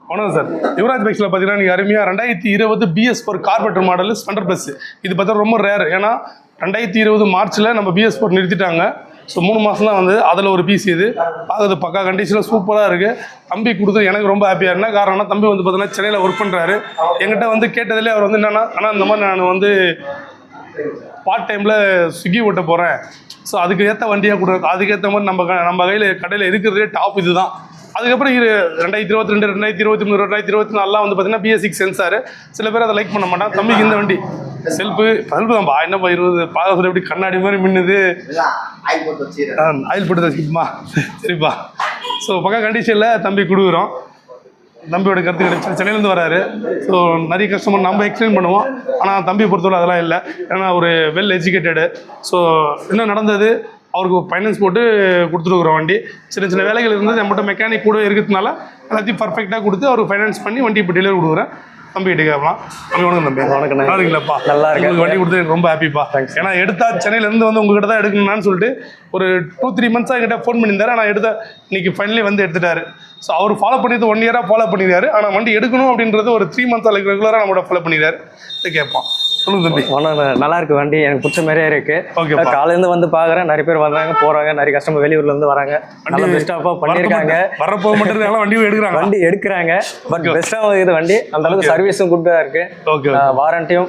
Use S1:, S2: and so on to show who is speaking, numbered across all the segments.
S1: வணக்கம் சார். யுவராஜ் பைக்ஸில் பார்த்தீங்கன்னா நீங்கள் அருமையாக 2020 BS4 கார்பெட்டர் மாடல் ஸ்பெண்டர் ப்ளஸ். இது பார்த்தா ரொம்ப ரேர். ஏன்னா 2020 மார்ச்சில் நம்ம BS4 நிறுத்திட்டாங்க. ஸோ 3 மாதம் தான் வந்து அதில் ஒரு பீஸ் இது பார்க்குறது பக்கா கண்டிஷனில் சூப்பராக இருக்குது. தம்பி கொடுத்து எனக்கு ரொம்ப ஹாப்பியாக என்ன காரணம்னா, தம்பி வந்து பார்த்தீங்கன்னா சென்னையில் ஒர்க் பண்ணுறாரு. என்கிட்ட வந்து கேட்டதிலே அவர் வந்து என்னென்னா, ஆனால் இந்த மாதிரி நான் வந்து பார்ட் டைமில் ஸ்விக்கி ஓட்ட போகிறேன், ஸோ அதுக்கு ஏற்ற வண்டியாக கொடுக்குறது, அதுக்கேற்ற மாதிரி நம்ம கடையில் இருக்கிறதே டாப் இது தான். அதுக்கப்புறம் 2022, 2023, 2024 வந்து பார்த்தீங்கன்னா BS6 சென்சார். சில பேர் அதை லைக் பண்ண மாட்டான். தம்பிக்கு இந்த வண்டி செல்ஃபு தான்ப்பா, என்னப்பா 20 பார்க்க சொல்லி எப்படி கண்ணாடி மாதிரி மின்னுது, ஆயில் போட்டு வச்சுக்கிட்டுமா சரிப்பா. ஸோ பக்கா கண்டிஷனில் தம்பி கொடுக்குறோம். தம்பியோட கருத்து கிடைச்சி சென்னையிலேருந்து வராரு. ஸோ நிறைய கஸ்டமர் நம்ம எக்ஸ்பிளைன் பண்ணுவோம், ஆனால் தம்பியை பொறுத்தவரை அதெல்லாம் இல்லை. ஏன்னா ஒரு வெல் எஜுகேட்டடு. ஸோ என்ன நடந்தது, அவருக்கு ஃபைனான்ஸ் போட்டு கொடுத்துருக்குறோம் வண்டி. சின்ன சின்ன வேலைகள் இருந்து நம்மகிட்ட மெக்கானிக் கூட இருக்கிறதுனால எல்லாத்தையும் பர்ஃபெக்டாக கொடுத்து அவருக்கு ஃபைனான்ஸ் பண்ணி வண்டி இப்போ டெலிவரி கொடுக்குறேன். தம்பி கிட்ட கேட்கலாம். வணக்கம் தம்பி.
S2: வணக்கம்.
S1: நல்லா இருக்கீங்களாப்பா?
S2: நல்லா இருக்கு.
S1: உங்களுக்கு வண்டி கொடுத்து எனக்கு ரொம்ப ஹாப்பிப்பா. ஏன்னா எடுத்தா சென்னையிலேருந்து வந்து உங்ககிட்ட தான் எடுக்கணும்னு சொல்லிட்டு ஒரு 2-3 மந்த்ஸாக என்கிட்ட ஃபோன் பண்ணியிருந்தாரு. ஆனால் இன்னைக்கு ஃபைனலி வந்து எடுத்துட்டாரு. ஸோ அவர் ஃபாலோ பண்ணிட்டு 1 இயராக ஃபாலோ பண்ணிடுறாரு. ஆனால் வண்டி எடுக்கணும் அப்படின்றது ஒரு 3 மந்த்ஸாக ரெகுலராக நம்மளோட ஃபாலோ பண்ணிடுறாரு. கேட்பான். சொல்லுங்க தம்பி.
S2: நல்லா இருக்கு வண்டி, எனக்கு பிடிச்ச மாதிரியே இருக்கு.
S1: ஓகே.
S2: காலையிலேருந்து வந்து பார்க்குறேன், நிறைய பேர் வர்றாங்க போகிறாங்க, நிறைய கஸ்டமர் வெளியூர்லேருந்து வராங்க. நல்லா பெஸ்ட்டாக பண்ணியிருக்காங்க.
S1: வரப்போ மட்டும் வண்டி
S2: எடுக்கிறாங்க. பட் பெஸ்ட்டாக இருக்குது வண்டி. அந்த அளவுக்கு சர்வீஸும் குட்டாக இருக்கு.
S1: ஓகே.
S2: வாரண்டியும்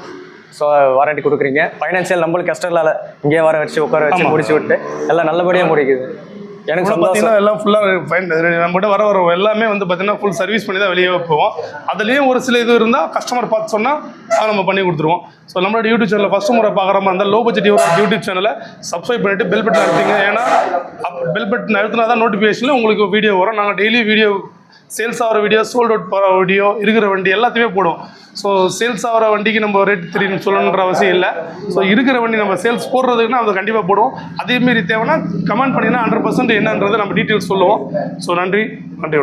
S2: வாரண்டி கொடுக்குறீங்க. ஃபைனான்சியல் நம்மளுக்கு கஷ்டம் இல்லாத இங்கே வர வச்சு உட்கார வச்சு முடிச்சு விட்டு எல்லாம் நல்லபடியாக முடிக்குது. எனக்கு
S1: பார்த்தீங்கன்னா எல்லாம் ஃபுல்லாக ஃபைன். நம்மகிட்ட வர எல்லாமே வந்து பார்த்தீங்கன்னா ஃபுல் சர்வீஸ் பண்ணி தான் வெளியே போவோம். அதுலேயும் ஒரு சில இது இருந்தால் கஸ்டமர் பார்த்து சொன்னால் அதை நம்ம பண்ணி கொடுத்துருவோம். ஸோ நம்மளோட யூடியூப் சேனலில் ஃபஸ்ட்டு முறை பார்க்குற மாதிரி இருந்தால் லோ பட்ஜெட் யூடியூப் சேனலை சப்ஸ்கிரைப் பண்ணிவிட்டு பெல் பட்டன் அழுத்திங்க. ஏன்னா பெல் பட்டன் அழுத்தினா தான் நோட்டிஃபிகேஷனில் உங்களுக்கு வீடியோ வரும். நாங்கள் டெய்லி வீடியோ சேல்ஸ் ஆகிற வீடியோ, சோல்ட் அவுட் போகிற வீடியோ, இருக்கிற வண்டி எல்லாத்தையுமே போடுவோம். ஸோ சேல்ஸ் ஆகிற வண்டிக்கு நம்ம ரேட் தெரியும் சொல்லணுன்ற அவசியம் இல்லை. ஸோ இருக்கிற வண்டி நம்ம சேல்ஸ் போடுறதுக்குன்னா அதை கண்டிப்பாக போடுவோம். அதேமாரி தேவைன்னா கமெண்ட் பண்ணிங்கன்னா 100% என்னன்றது நம்ம டீட்டெயில்ஸ் சொல்லுவோம். ஸோ நன்றி. நன்றி.